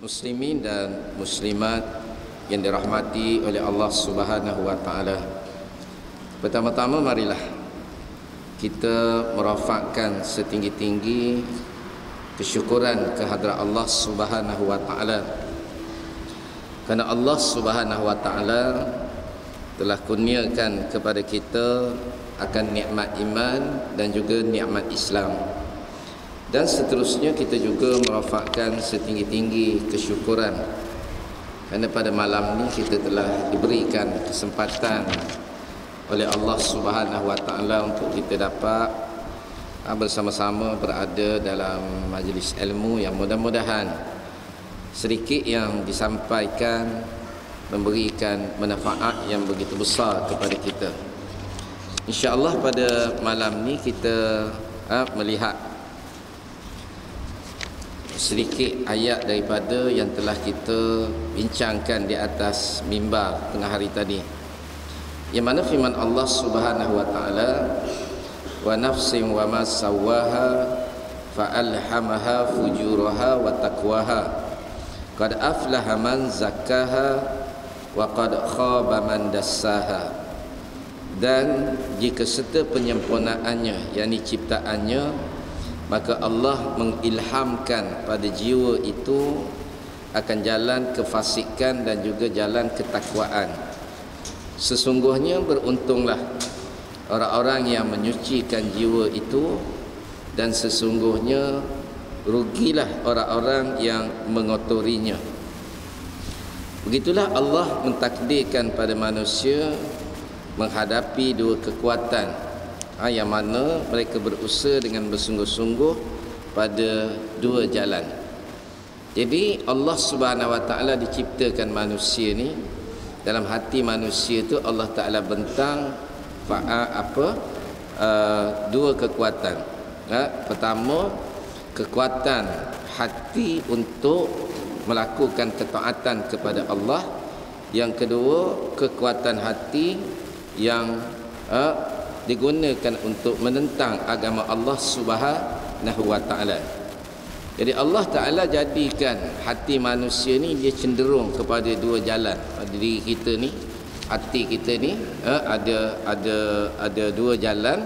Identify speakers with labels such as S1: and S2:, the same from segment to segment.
S1: Muslimin dan muslimat yang dirahmati oleh Allah Subhanahu wa taala. Pertama-tama marilah kita merafakkan setinggi-tinggi kesyukuran kehadrat Allah Subhanahu wa taala. Kerana Allah Subhanahu wa taala telah kurniakan kepada kita akan nikmat iman dan juga nikmat Islam. Dan seterusnya kita juga merafakkan setinggi-tinggi kesyukuran kerana pada malam ni kita telah diberikan kesempatan oleh Allah Subhanahu wa taala untuk kita dapat bersama-sama berada dalam majlis ilmu yang mudah-mudahan sedikit yang disampaikan memberikan manfaat yang begitu besar kepada kita. InsyaAllah pada malam ni kita melihat sedikit ayat daripada yang telah kita bincangkan di atas mimbar tengah hari tadi, yang mana firman Allah Subhanahu wa taala, wa nafsin wa ma sawwaha fa alhamaha fujuraha wa taqwaha qad aflaha man zakkaha wa qad khaba man dassaha. Dan jika serta penyempurnaannya, yakni ciptaannya, maka Allah mengilhamkan pada jiwa itu akan jalan kefasikan dan juga jalan ketakwaan. Sesungguhnya beruntunglah orang-orang yang menyucikan jiwa itu, dan sesungguhnya rugilah orang-orang yang mengotorinya. Begitulah Allah mentakdirkan pada manusia menghadapi dua kekuatan, yang mana mereka berusaha dengan bersungguh-sungguh pada dua jalan. Jadi Allah Subhanahu wa taala diciptakan manusia ni, dalam hati manusia tu Allah Taala bentang dua kekuatan. Pertama, kekuatan hati untuk melakukan ketaatan kepada Allah. Yang kedua, kekuatan hati yang digunakan untuk menentang agama Allah Subhanahu wa taala. Jadi Allah Taala jadikan hati manusia ni dia cenderung kepada dua jalan. Pada diri kita ni, hati kita ni ada dua jalan.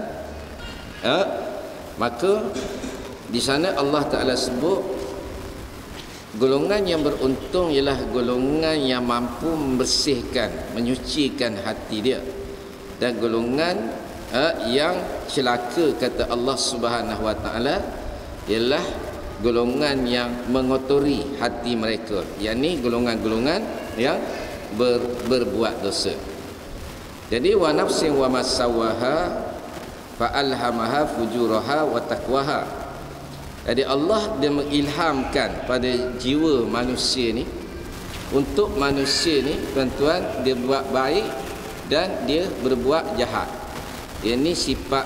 S1: Maka di sana Allah Taala sebut golongan yang beruntung ialah golongan yang mampu membersihkan, menyucikan hati dia. Dan golongan yang celaka, kata Allah Subhanahu wa taala, ialah golongan yang mengotori hati mereka, yakni golongan-golongan yang berbuat dosa. Jadi wa nafsin wa masawaha fa alhamaha fujuraha wa taqwaha. Jadi Allah dia mengilhamkan pada jiwa manusia ni, untuk manusia ni tuan-tuan, dia buat baik dan dia berbuat jahat. Ini sifat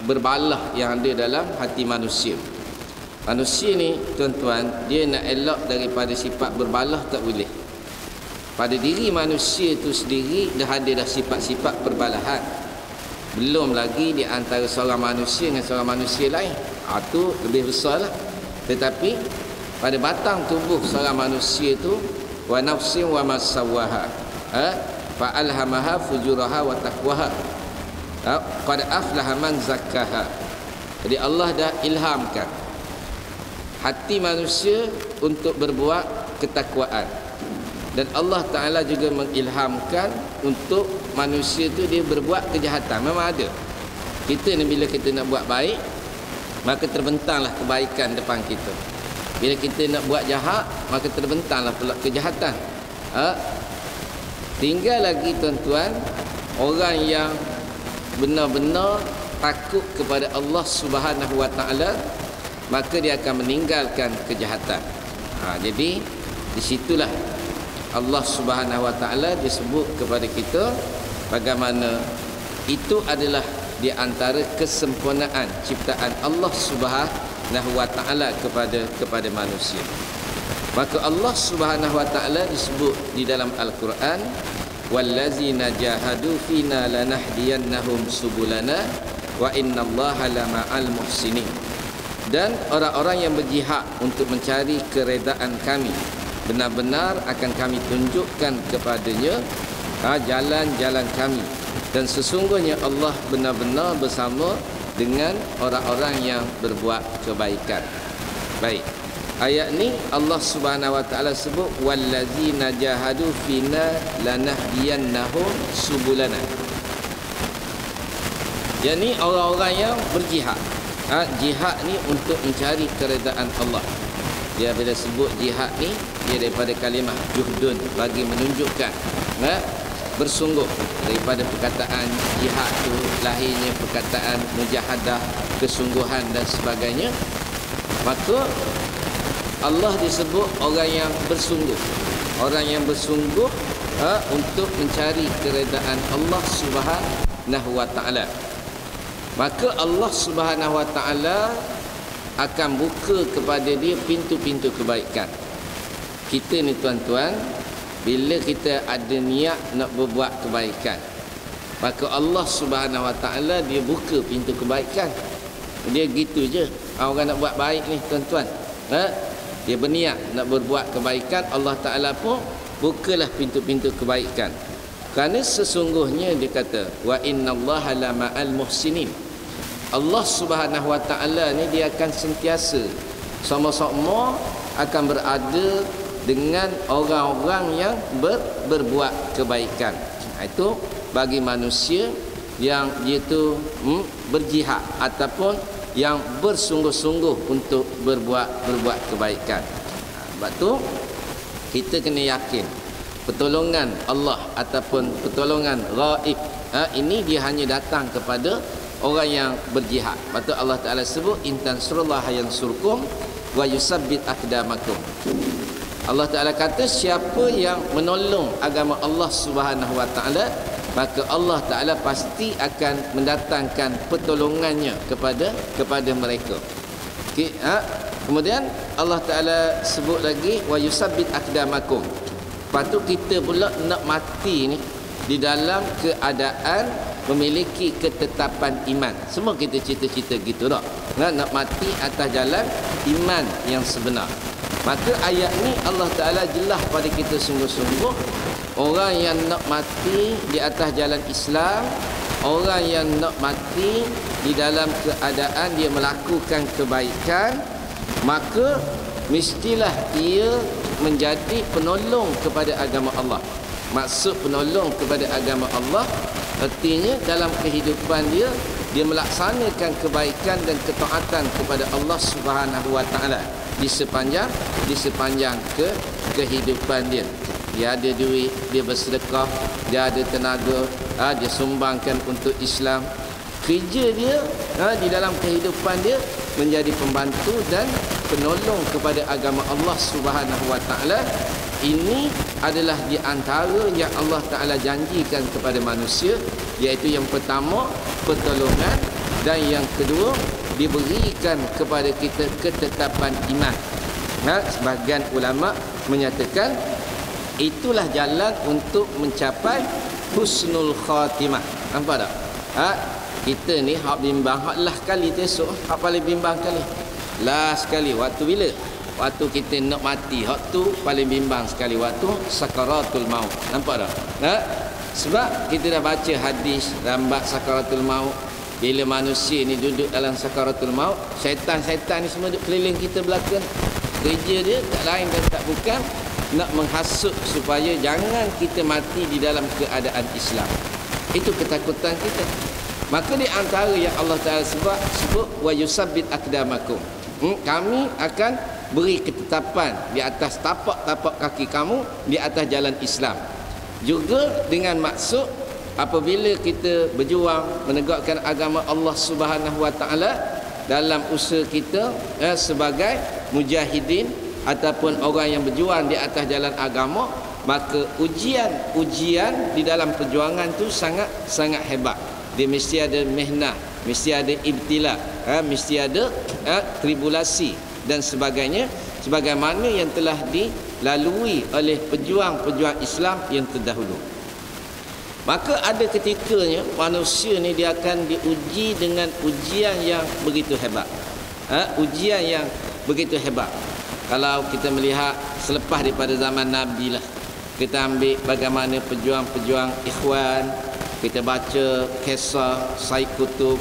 S1: berbalah yang ada dalam hati manusia. Manusia ni tuan-tuan, dia nak elak daripada sifat berbalah tak boleh. Pada diri manusia tu sendiri dah ada dah sifat-sifat perbalahan. Belum lagi di antara seorang manusia dengan seorang manusia lain. Itu lebih besar lah. Tetapi pada batang tubuh seorang manusia tu, wa nafsin wa masawaha fa alhamaha fujuraha wa taqwaha qad aflaha man zakkaha. Jadi Allah dah ilhamkan hati manusia untuk berbuat ketakwaan, dan Allah Taala juga mengilhamkan untuk manusia tu dia berbuat kejahatan. Memang ada kita ni, bila kita nak buat baik maka terbentanglah kebaikan depan kita. Bila kita nak buat jahat maka terbentanglah pula kejahatan. Tinggal lagi tuan-tuan, orang yang benar-benar takut kepada Allah Subhanahu wa taala, maka dia akan meninggalkan kejahatan. Jadi di situlah Allah Subhanahu wa taala disebut kepada kita bagaimana itu adalah di antara kesempurnaan ciptaan Allah Subhanahu wa taala kepada manusia. Maka Allah Subhanahu wa taala disebut di dalam Al-Quran, wallazina jahadu fina lanahdiyannahum subulana wa innallaha lama'al muhsinin. Dan orang-orang yang berjihad untuk mencari keredaan kami, benar-benar akan kami tunjukkan kepadanya jalan-jalan kami, dan sesungguhnya Allah benar-benar bersama dengan orang-orang yang berbuat kebaikan. Baik, ayat ni Allah Subhanahu wa taala sebut wallazina jahadu fina lanahdiyannahum subulana. Yani orang-orang yang berjihad. Jihad ni untuk mencari keredaan Allah. Dia bila sebut jihad ni, dia daripada kalimah juhdun, bagi menunjukkan bersungguh. Daripada perkataan jihad tu lahirnya perkataan mujahadah, kesungguhan dan sebagainya. Maka Allah disebut orang yang bersungguh. Orang yang bersungguh untuk mencari keredaan Allah Subhanahu wa taala. Maka Allah Subhanahu wa taala akan buka kepada dia pintu-pintu kebaikan. Kita ni tuan-tuan, bila kita ada niat nak berbuat kebaikan, maka Allah Subhanahu wa taala dia buka pintu kebaikan. Dia gitu je. Orang nak buat baik ni tuan-tuan, dia berniat nak berbuat kebaikan, Allah Taala pun bukalah pintu-pintu kebaikan. Kerana sesungguhnya dia kata wa innallaha lama'al muhsinin. Allah Subhanahu wa taala ni dia akan sentiasa sama-sama akan berada dengan orang-orang yang berbuat kebaikan. Itu bagi manusia yang dia tu berjihad ataupun yang bersungguh-sungguh untuk berbuat kebaikan. Sebab tu kita kena yakin pertolongan Allah ataupun pertolongan ghaib ini dia hanya datang kepada orang yang berjihad. Sebab tu Allah Taala sebut in tansurullaha yansurkum wa yusabbit aqdamakum. Allah Taala kata siapa yang menolong agama Allah Subhanahu wa taala, maka Allah Ta'ala pasti akan mendatangkan pertolongannya kepada mereka. Okay, kemudian Allah Ta'ala sebut lagi wa yusabbit aqdamakum. Lepas tu kita pula nak mati ni di dalam keadaan memiliki ketetapan iman. Semua kita cita-cita gitu tak? Nak mati atas jalan iman yang sebenar. Maka ayat ni Allah Ta'ala jelas pada kita sungguh-sungguh. Orang yang nak mati di atas jalan Islam, orang yang nak mati di dalam keadaan dia melakukan kebaikan, maka mestilah ia menjadi penolong kepada agama Allah. Maksud penolong kepada agama Allah, artinya dalam kehidupan dia, dia melaksanakan kebaikan dan ketaatan kepada Allah Subhanahu wa taala di sepanjang kehidupan dia. Dia ada duit, dia bersedekah, dia ada tenaga, dia sumbangkan untuk Islam. Kerja dia di dalam kehidupan dia menjadi pembantu dan penolong kepada agama Allah Subhanahu wa taala. Ini adalah di antara yang Allah Taala janjikan kepada manusia, iaitu yang pertama pertolongan, dan yang kedua diberikan kepada kita ketetapan iman. Sebahagian ulama menyatakan itulah jalan untuk mencapai husnul khatimah. Nampak tak? Kita ni hak bimbang, hak lah kali esok, hak paling bimbang kali. Last sekali waktu bila? Waktu kita nak mati, hak tu paling bimbang sekali, waktu sakaratul maut. Nampak tak? Sebab kita dah baca hadis lambat sakaratul maut. Bila manusia ni duduk dalam sakaratul maut, syaitan-syaitan ni semua duduk keliling kita belakang. Kerja dia tak lain dan tak bukan nak menghasut supaya jangan kita mati di dalam keadaan Islam. Itu ketakutan kita. Maka di antara yang Allah Ta'ala sebut wa yusabbit aqdamakum. Kami akan beri ketetapan di atas tapak-tapak kaki kamu di atas jalan Islam. Juga dengan maksud apabila kita berjuang menegakkan agama Allah Subhanahu wa taala dalam usaha kita sebagai mujahidin ataupun orang yang berjuang di atas jalan agama, maka ujian di dalam perjuangan tu sangat hebat. Dia mesti ada mihnah, mesti ada ibtila, mesti ada tribulasi dan sebagainya, sebagaimana yang telah dilalui oleh pejuang-pejuang Islam yang terdahulu. Maka ada ketikanya manusia ni dia akan diuji dengan ujian yang begitu hebat. Ujian yang begitu hebat. Kalau kita melihat selepas daripada zaman Nabi lah, kita ambil bagaimana pejuang-pejuang ikhwan, kita baca kisah Said Qutb,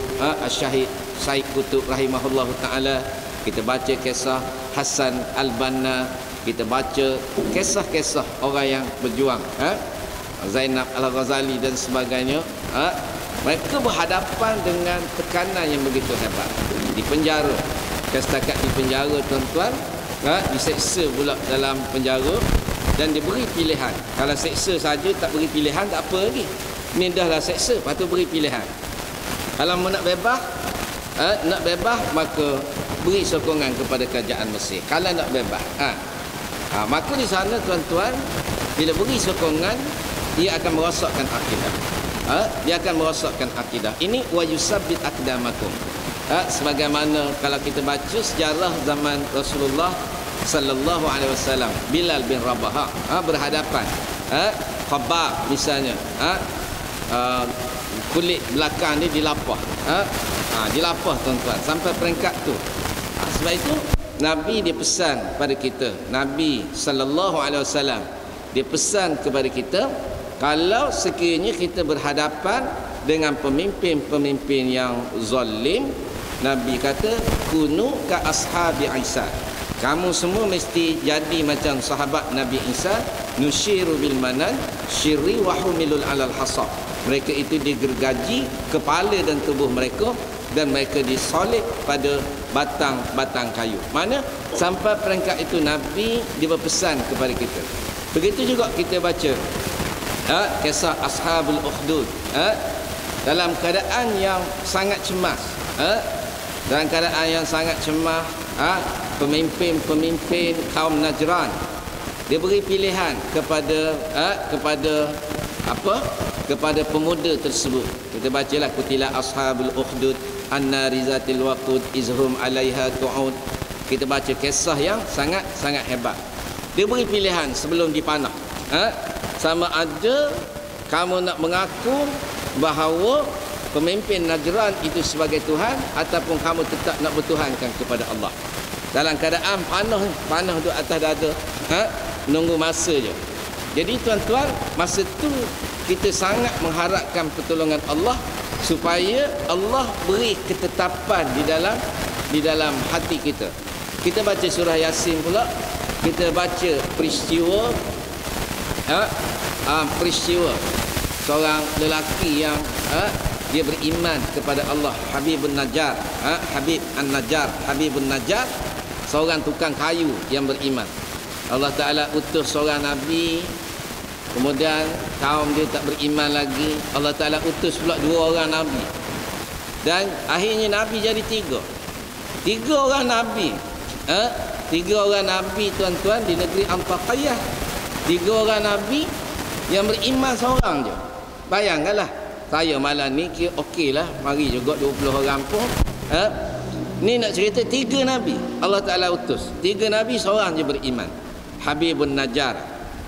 S1: Syahid Said Qutb rahimahullah ta'ala, kita baca kisah Hasan Al-Banna, kita baca kisah-kisah orang yang berjuang, Zainab Al-Ghazali dan sebagainya. Mereka berhadapan dengan tekanan yang begitu hebat. Di penjara, setakat di penjara tuan-tuan, diseksa pula dalam penjara dan diberi pilihan. Kalau seksa saja tak beri pilihan, tak apa lagi. Ni dah lah seksa, lepas tu beri pilihan. Kalau mau nak bebas, maka beri sokongan kepada kerajaan Mesir. Kalau nak bebas, maka di sana tuan-tuan, bila beri sokongan, dia akan merosakkan akidah. Dia akan merosakkan akidah. Ini wa yusabbit aqdamakum. Sebagaimana kalau kita baca sejarah zaman Rasulullah sallallahu alaihi wasallam, Bilal bin Rabah berhadapan, Khabbab misalnya, kulit belakang dia dilapah, dilapah tuan-tuan sampai peringkat tu. Sebab itu Nabi dia pesan pada kita, Nabi sallallahu alaihi wasallam dia pesan kepada kita, kalau sekiranya kita berhadapan dengan pemimpin-pemimpin yang zalim, Nabi kata kunu ka ashabi Isa, kamu semua mesti jadi macam sahabat Nabi Isa, nusyiru bil manan syirri wa humilul alal hasab. Mereka itu digergaji kepala dan tubuh mereka, dan mereka disolid pada batang-batang kayu. Mana sampai peringkat itu Nabi dia berpesan kepada kita. Begitu juga kita baca kisah Ashabul Ukhdud, dalam keadaan yang sangat cemas, dalam keadaan yang sangat cemas, pemimpin kaum Najran dia beri pilihan kepada pemuda tersebut. Kita bacalah kutilah Ashabul Ukhdud an-narizatil waqud izhum 'alaiha qu'ud. Kita baca kisah yang sangat hebat. Dia beri pilihan sebelum dipanah, sama ada kamu nak mengaku bahawa pemimpin Najran itu sebagai Tuhan, ataupun kamu tetap nak bertuhankan kepada Allah. Dalam keadaan panah tu atas dada, menunggu masa je. Jadi tuan-tuan, masa tu kita sangat mengharapkan pertolongan Allah, supaya Allah beri ketetapan di dalam hati kita. Kita baca surah Yasin pula, kita baca peristiwa seorang lelaki yang dia beriman kepada Allah, Habibun Najjar, Habibun Najjar, seorang tukang kayu yang beriman. Allah Ta'ala utus seorang Nabi, kemudian kaum dia tak beriman lagi. Allah Ta'ala utus pula 2 orang Nabi, dan akhirnya Nabi jadi 3 orang Nabi. 3 orang Nabi tuan-tuan di negeri Antakiyah, 3 orang Nabi yang beriman seorang je. Bayangkanlah, saya malam ni kira okey lah, mari juga 20 orang pun. Ni nak cerita 3 Nabi Allah Ta'ala utus, 3 Nabi seorang je beriman. Habibun Najjar,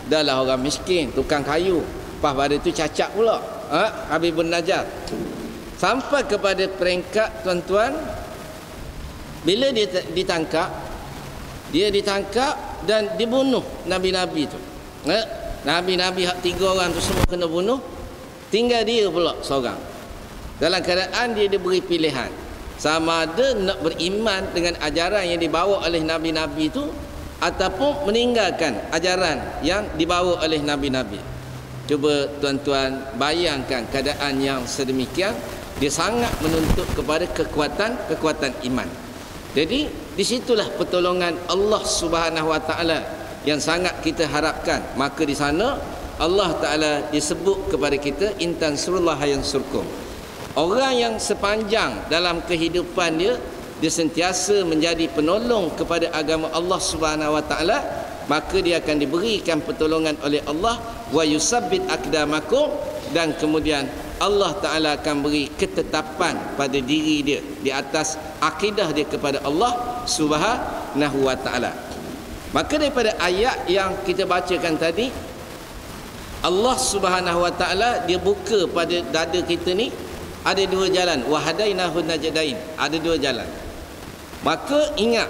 S1: dah lah orang miskin, tukang kayu, lepas pada tu cacat pula, Habibun Najjar. Sampai kepada peringkat tuan-tuan, bila dia ditangkap dan dibunuh Nabi-Nabi tu. Nabi-Nabi hak 3 orang tu semua kena bunuh, tinggal dia pula seorang. Dalam keadaan dia diberi pilihan, sama ada nak beriman dengan ajaran yang dibawa oleh Nabi-Nabi itu, ataupun meninggalkan ajaran yang dibawa oleh Nabi-Nabi. Cuba tuan-tuan bayangkan keadaan yang sedemikian, dia sangat menuntut kepada kekuatan iman. Jadi disitulah pertolongan Allah Subhanahu Wa Taala yang sangat kita harapkan. Maka di sana Allah Ta'ala disebut kepada kita, intan surullah yansurkum. Orang yang sepanjang dalam kehidupan dia sentiasa menjadi penolong kepada agama Allah Subhanahu Wa Ta'ala, maka dia akan diberikan pertolongan oleh Allah, wa yusabbit aqdamakum, dan kemudian Allah Ta'ala akan beri ketetapan pada diri dia di atas akidah dia kepada Allah Subhanahu Wa Ta'ala. Maka daripada ayat yang kita bacakan tadi, Allah Subhanahu Wa Ta'ala dia buka pada dada kita ni ada 2 jalan, wa hadainahu najdain, ada 2 jalan. Maka ingat,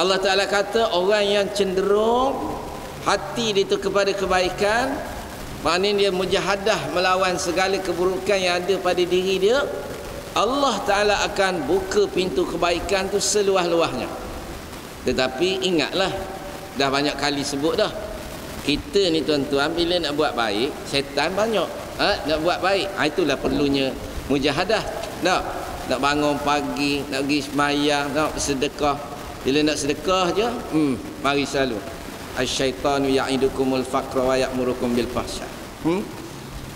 S1: Allah Ta'ala kata orang yang cenderung hati dia itu kepada kebaikan, maknanya dia mujahadah melawan segala keburukan yang ada pada diri dia, Allah Ta'ala akan buka pintu kebaikan tu seluas-luasnya. Tetapi ingatlah, dah banyak kali sebut dah, kita ni tuan-tuan bila nak buat baik, syaitan banyak nak buat baik. Itulah perlunya mujahadah. Nak bangun pagi, nak pergi sembahyang, nak sedekah. Bila nak sedekah je, mari selalu asyaitanu ya'idukumul faqra wa ya'murukum bil fahsya.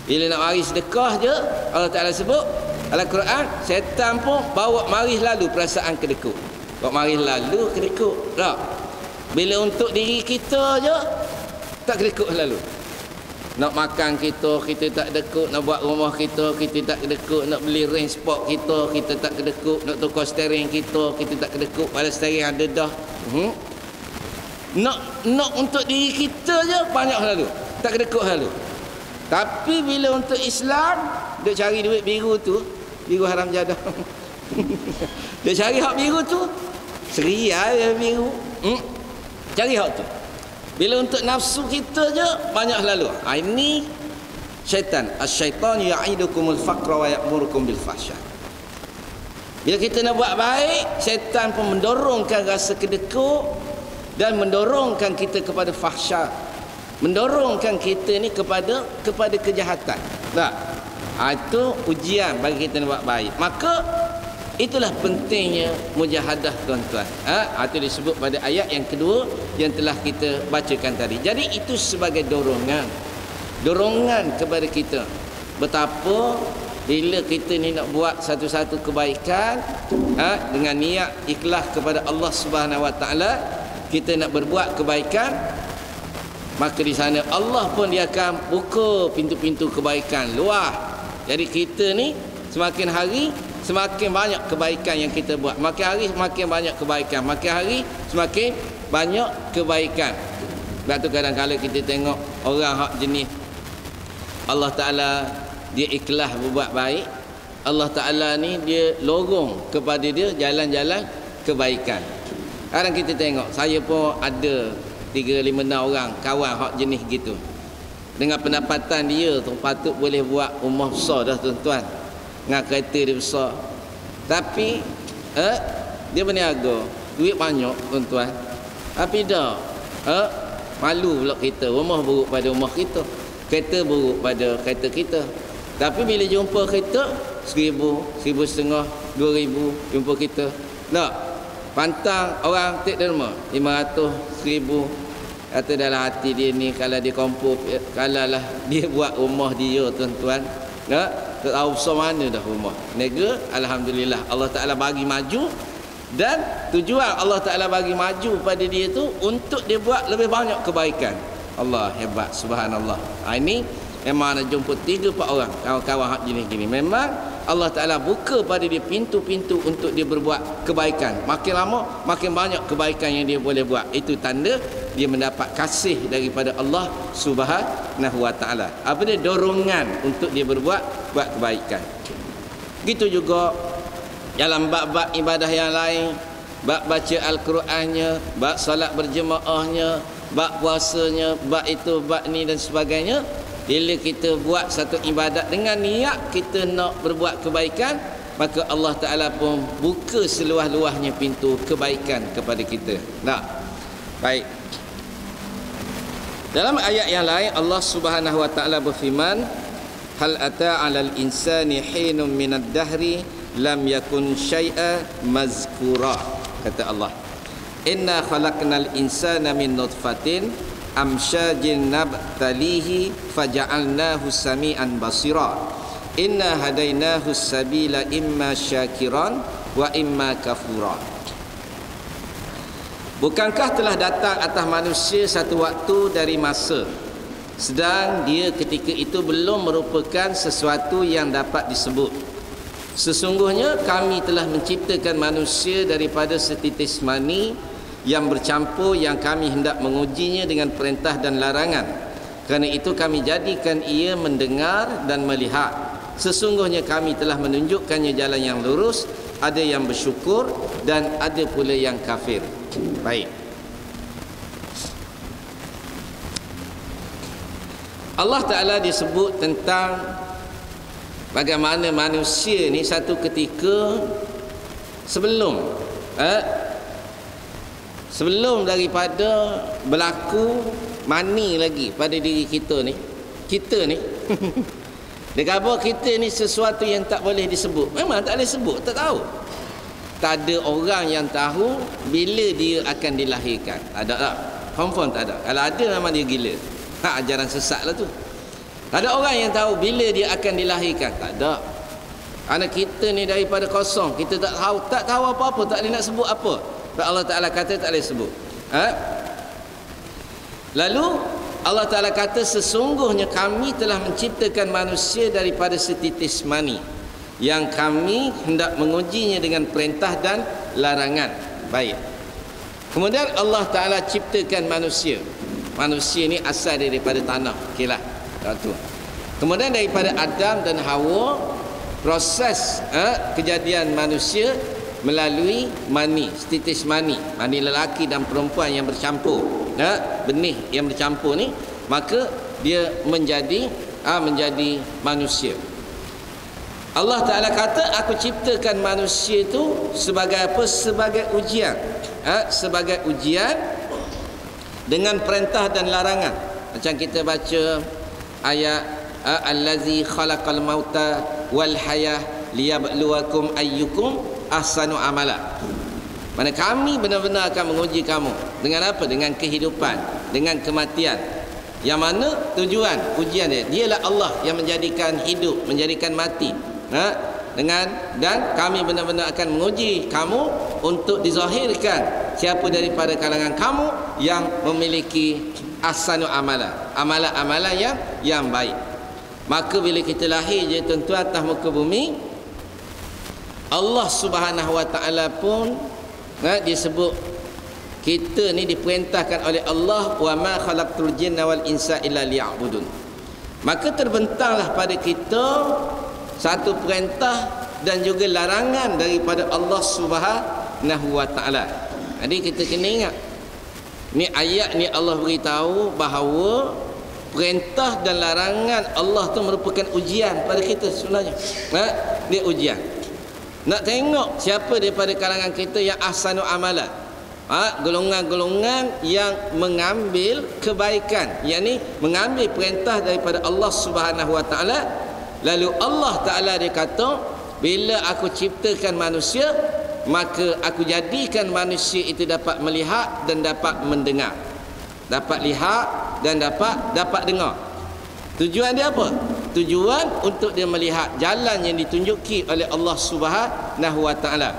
S1: Bila nak mari sedekah je, Allah Ta'ala sebut dalam Quran, syaitan pun bawa mari lalu perasaan kedekut. Bawa mari lalu kedekut. Tak. Bila untuk diri kita je, tak kedekut lalu. Nak makan kita tak kedekut. Nak buat rumah kita tak kedekut. Nak beli range sport kita tak kedekut. Nak tukar steering kita tak kedekut. Pada steering ada dah. Nak untuk diri kita je banyak lalu. Tak kedekut lalu. Tapi bila untuk Islam, dia cari duit biru tu, biru haram jadah. Dia cari hak biru tu, seria dia biru. Cari hak tu. Bila untuk nafsu kita je banyak lalu. Ini syaitan. Asy-syaitan ya'idukumul faqra wa ya'murukum bil fahsya. Bila kita nak buat baik, syaitan pun mendorongkan rasa kedekut dan mendorongkan kita kepada fahsya, mendorongkan kita ni kepada kejahatan. Tak? Itu ujian bagi kita nak buat baik. Maka itulah pentingnya mujahadah, tuan-tuan. Itu disebut pada ayat yang kedua yang telah kita bacakan tadi. Jadi itu sebagai dorongan kepada kita. Betapa bila kita ni nak buat satu-satu kebaikan, dengan niat ikhlas kepada Allah Subhanahu Wa Taala, kita nak berbuat kebaikan, maka di sana Allah pun dia akan buka pintu-pintu kebaikan luar. Jadi kita ni semakin hari semakin banyak kebaikan yang kita buat. Makin hari semakin banyak kebaikan. Makin hari semakin banyak kebaikan. Sebab tu kadang-kadang kita tengok orang hak jenis Allah Ta'ala dia ikhlas berbuat baik, Allah Ta'ala ni dia lorong kepada dia jalan-jalan kebaikan. Kadang kita tengok, saya pun ada 3-5 orang kawan hak jenis gitu. Dengan pendapatan dia tu patut boleh buat rumah besar dah, tuan-tuan. Dengan kereta dia besar. Tapi dia berniaga, duit banyak, tuan-tuan. Tapi dah malu pula kita. Rumah buruk pada rumah kita, kereta buruk pada kereta kita. Tapi bila jumpa kereta 1,000, 1,500, 2,000 jumpa kita, tak pantang orang tak derma 500, 1,000. Kata dalam hati dia ni, kalau dia kompor, kalau lah dia buat rumah dia, tuan-tuan, tak tahu besar mana dah rumah. Nega, alhamdulillah Allah Ta'ala bagi maju. Dan tujuan Allah Ta'ala bagi maju pada dia tu untuk dia buat lebih banyak kebaikan. Allah hebat, subhanallah. Ini memang nak jumpa 3-4 orang kawan-kawan hak jenis gini. Memang Allah Ta'ala buka pada dia pintu-pintu untuk dia berbuat kebaikan. Makin lama makin banyak kebaikan yang dia boleh buat. Itu tanda dia mendapat kasih daripada Allah Subhanahu Wa Ta'ala. Apa dia? Dorongan untuk dia buat kebaikan. Begitu juga dalam bab-bab ibadah yang lain, bab baca Al-Qurannya, bab salat berjemaahnya, bab puasanya, bab itu, bab ni dan sebagainya. Bila kita buat satu ibadat dengan niat kita nak berbuat kebaikan, maka Allah Ta'ala pun buka seluas-luasnya pintu kebaikan kepada kita. Nah, baik. Dalam ayat yang lain Allah Subhanahu Wa Ta'ala berfirman, hal ata 'alal insani hinum minad dahri lam yakun syai'a mazkura. Kata Allah, inna khalaqnal insana min nutfatin amsyajin nabtalihi faja'alnahu sami'an basira inna hadainahu sabila imma syakiran wa imma kafura. Bukankah telah datang atas manusia satu waktu dari masa, sedang dia ketika itu belum merupakan sesuatu yang dapat disebut. Sesungguhnya kami telah menciptakan manusia daripada setitis mani yang bercampur, yang kami hendak mengujinya dengan perintah dan larangan. Kerana itu kami jadikan ia mendengar dan melihat. Sesungguhnya kami telah menunjukkannya jalan yang lurus. Ada yang bersyukur dan ada pula yang kafir. Baik. Allah Ta'ala disebut tentang bagaimana manusia ni satu ketika sebelum daripada berlaku mani lagi pada diri kita ni dia kata kita ni sesuatu yang tak boleh disebut. Memang tak boleh sebut, tak tahu. Tak ada orang yang tahu bila dia akan dilahirkan. Ada tak? Confirm tak ada. Kalau ada memang dia gila. Ajaran sesat lah tu. Tak ada orang yang tahu bila dia akan dilahirkan. Tak ada. Kerana kita ni daripada kosong, kita tak tahu apa-apa, tak boleh nak sebut apa. Allah Ta'ala kata tak boleh sebut. Lalu Allah Ta'ala kata sesungguhnya kami telah menciptakan manusia daripada setitis mani yang kami hendak mengujinya dengan perintah dan larangan. Baik. Kemudian Allah Ta'ala ciptakan manusia. Manusia ni asal daripada tanah. Okeylah. Satu. Kemudian daripada Adam dan Hawa, proses kejadian manusia melalui mani, setitis mani lelaki dan perempuan yang bercampur, benih yang bercampur ni, maka dia menjadi manusia. Allah Ta'ala kata aku ciptakan manusia itu sebagai apa? Sebagai ujian, sebagai ujian dengan perintah dan larangan. Macam kita baca ayat allazi khalaqal mauta wal hayah liyabluwakum ayyukum ahsanu amala. Mana kami benar-benar akan menguji kamu dengan apa? Dengan kehidupan, dengan kematian. Yang mana tujuan ujian dia? Dialah Allah yang menjadikan hidup, menjadikan mati. Dan kami benar-benar akan menguji kamu untuk dizahirkan siapa daripada kalangan kamu yang memiliki ahsanu amala, amalan-amalan yang baik. Maka bila kita lahir je tuan-tuan atas muka bumi, Allah Subhanahu Wa Ta'ala pun disebut kita ni diperintahkan oleh Allah, wa ma khalaqtul jinna wal insa illa liya'budun. Maka terbentanglah pada kita satu perintah dan juga larangan daripada Allah Subhanahu Wa Ta'ala. Jadi kita kena ingat ni ayat ni Allah beritahu bahawa perintah dan larangan Allah tu merupakan ujian pada kita sebenarnya. Dia ujian. Nak tengok siapa daripada kalangan kita yang ahsanu amalan. Golongan-golongan yang mengambil kebaikan, yakni mengambil perintah daripada Allah Subhanahu Wa Ta'ala. Lalu Allah Ta'ala dia kata, bila aku ciptakan manusia, maka aku jadikan manusia itu dapat melihat dan dapat mendengar. Dapat lihat dan dapat dengar. Tujuan dia apa? Tujuan untuk dia melihat jalan yang ditunjuki oleh Allah Subhanahu Wa Ta'ala.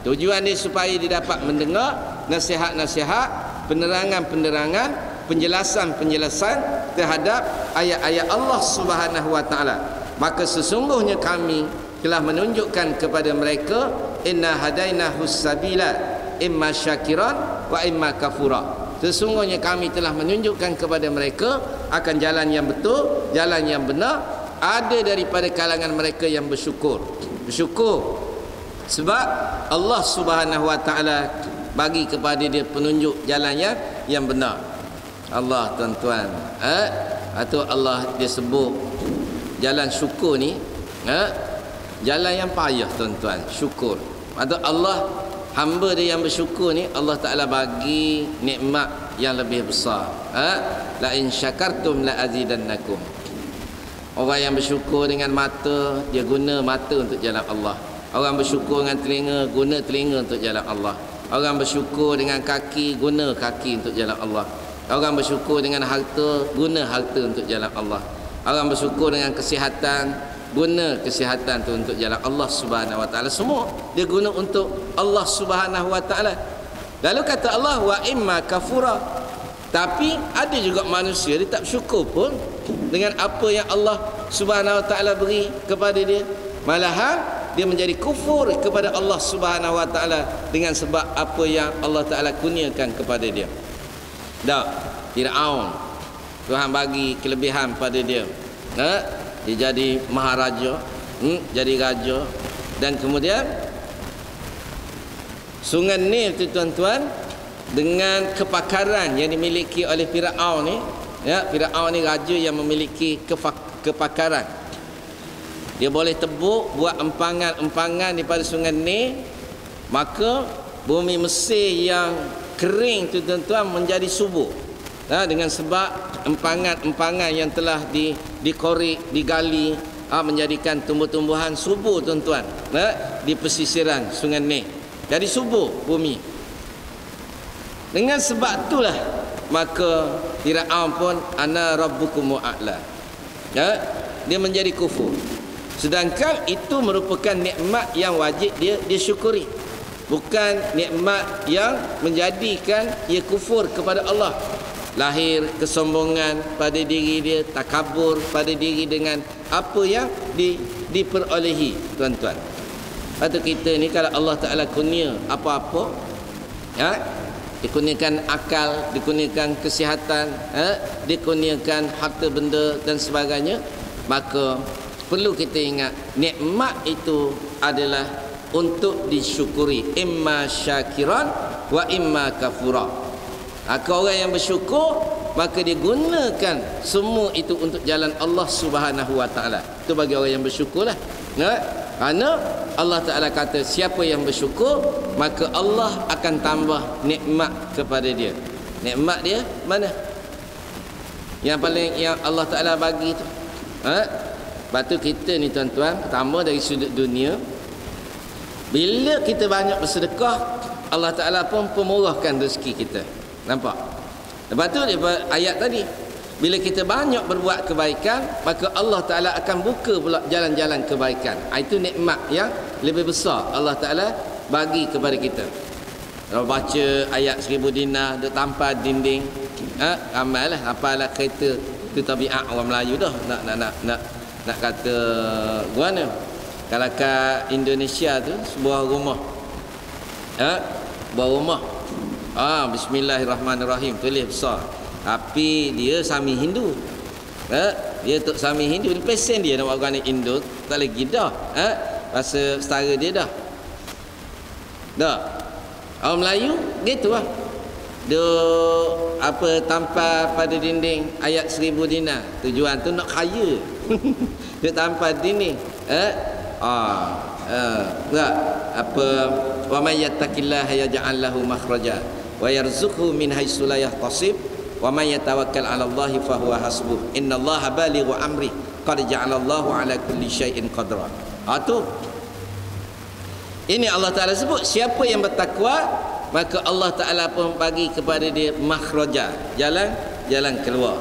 S1: Tujuan dia supaya dia dapat mendengar nasihat-nasihat, penerangan-penerangan, penjelasan-penjelasan terhadap ayat-ayat Allah Subhanahu Wa Ta'ala. Maka sesungguhnya kami telah menunjukkan kepada mereka, inna hadainahus sabila imma syakiran wa imma kafura. Sesungguhnya kami telah menunjukkan kepada mereka akan jalan yang betul, jalan yang benar. Ada daripada kalangan mereka yang bersyukur. Bersyukur sebab Allah Subhanahu Wa Ta'ala bagi kepada dia penunjuk jalan yang benar. Allah tuan-tuan, atau Allah dia sebut jalan syukur ni, jalan yang payah tuan-tuan, syukur. Atau Allah, hamba dia yang bersyukur ni, Allah Ta'ala bagi nikmat yang lebih besar. La in syakartum la azidannakum. Orang yang bersyukur dengan mata, dia guna mata untuk jalan Allah. Orang bersyukur dengan telinga, guna telinga untuk jalan Allah. Orang bersyukur dengan kaki, guna kaki untuk jalan Allah. Orang bersyukur dengan harta, guna harta untuk jalan Allah. Orang bersyukur dengan kesihatan, guna kesihatan tu untuk jalan Allah Subhanahu Wa Ta'ala. Semua dia guna untuk Allah Subhanahu Wa Ta'ala. Lalu kata Allah, wa imma kafura. Tapi ada juga manusia dia tak bersyukur pun dengan apa yang Allah Subhanahu Wa Ta'ala beri kepada dia. Malahan dia menjadi kufur kepada Allah Subhanahu Wa Ta'ala dengan sebab apa yang Allah Ta'ala kurniakan kepada dia. Fir'aun, Tuhan bagi kelebihan pada dia. Dia jadi maharaja, jadi raja. Dan kemudian Sungai Nil tu tuan-tuan, dengan kepakaran yang dimiliki oleh Firaun ni, ya, Firaun ni raja yang memiliki kepakaran. Dia boleh tebuk, buat empangan-empangan daripada sungai Nil, maka bumi Mesir yang kering tu tuan-tuan menjadi subur. Dengan sebab empangan-empangan yang telah dikorek, digali, menjadikan tumbuh-tumbuhan subur tuan-tuan, di pesisiran sungai Nil. Jadi subur bumi. Dengan sebab itulah maka Firaun pun ana rabbukumul a'la. Dia menjadi kufur. Sedangkan itu merupakan nikmat yang wajib dia syukuri. Bukan nikmat yang menjadikan ia kufur kepada Allah. Lahir kesombongan pada diri dia, takabur pada diri dengan apa yang diperolehi, tuan-tuan. Patut kita ni kalau Allah Ta'ala kurnia apa-apa, dikurniakan akal, dikurniakan kesihatan, dikurniakan harta benda dan sebagainya, maka perlu kita ingat nikmat itu adalah untuk disyukuri, imma syakiran wa imma kafura. Orang yang bersyukur maka dia gunakan semua itu untuk jalan Allah Subhanahu wa taala. Itu bagi orang yang bersyukurlah. Kerana Allah Ta'ala kata siapa yang bersyukur maka Allah akan tambah nikmat kepada dia. Nikmat dia mana? Yang paling yang Allah Ta'ala bagi tu. Lepas tu kita ni tuan-tuan, pertama dari sudut dunia, bila kita banyak bersedekah, Allah Ta'ala pun pemurahkan rezeki kita. Nampak? Lepas tu ayat tadi, bila kita banyak berbuat kebaikan, maka Allah Ta'ala akan buka pula jalan-jalan kebaikan. Itu nikmat yang lebih besar Allah Ta'ala bagi kepada kita. Kalau baca ayat 1000 dinar, dia tampal dinding, ramailah, apalah kereta. Itu tabiat orang Melayu dah. Nak kata mana? Kalau kat Indonesia tu, sebuah rumah. Sebuah rumah. Bismillahirrahmanirrahim, tulis besar. Tapi dia Sami Hindu. Dia tok Sami Hindu, dia pesen dia nak buat orang Hindu, tak lagi dah. Bahasa setara dia dah. Orang Melayu gitu lah. Dia tampal pada dinding ayat 1000 dinar. Tujuan tu nak kaya. Dia tampal dinding. Wa may yattaqillaha yaj'al lahu makhraja wa yarzuqhu min haitsu la yahtasib. Wa man yatawakkal 'ala Allahi fa huwa hasbuh. Innallaha balighu amri qad ja'alallahu 'ala kulli syai'in qadra. Tu. Ini Allah Taala sebut siapa yang bertakwa maka Allah Taala pun bagi kepada dia makhraja, jalan keluar.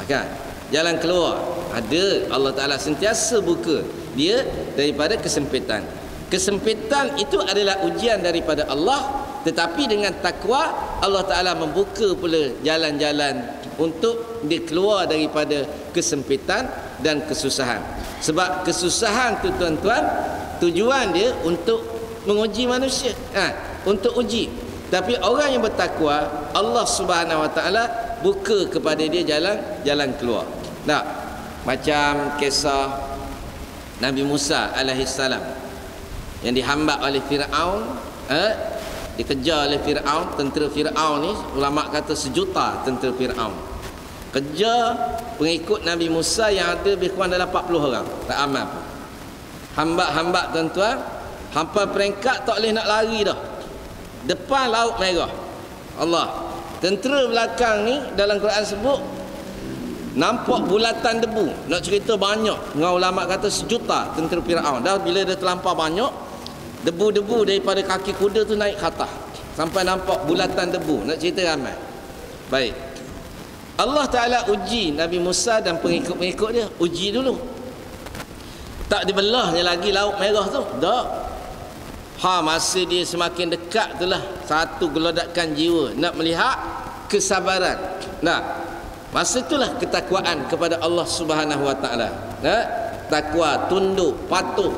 S1: Kan? Jalan keluar. Ada Allah Taala sentiasa buka dia daripada kesempitan. Kesempitan itu adalah ujian daripada Allah, tetapi dengan takwa Allah Ta'ala membuka pula jalan-jalan untuk dia keluar daripada kesempitan dan kesusahan. Sebab kesusahan tu tuan-tuan, tujuan dia untuk menguji manusia, untuk uji. Tapi orang yang bertakwa, Allah Subhanahu Wa Ta'ala buka kepada dia jalan keluar. Macam kisah Nabi Musa alaihissalam yang dihambat oleh Firaun, dikejar oleh Firaun. Tentera Firaun ni ulama kata 1 juta tentera Firaun kejar pengikut Nabi Musa yang ada lebih kurang dalam 40 orang, tak aman pun. Hambat tuan-tuan, hampa peringkat tak boleh nak lari dah. Depan Laut Merah. Allah, tentera belakang ni dalam Quran sebut nampak bulatan debu. Nak cerita banyak, dengan ulama kata 1 juta tentera Firaun. Dah bila dia terlampau banyak, debu-debu daripada kaki kuda tu naik ke atas sampai nampak bulatan debu. Nak cerita ramai. Baik, Allah Ta'ala uji Nabi Musa dan pengikut-pengikut dia. Uji dulu. Tak dibelahnya lagi Laut Merah tu. Tak. Masa dia semakin dekat itulah satu gelodakan jiwa nak melihat kesabaran. Masa itulah ketakwaan kepada Allah Subhanahu Wa Ta'ala. Takwa, tunduk, patuh.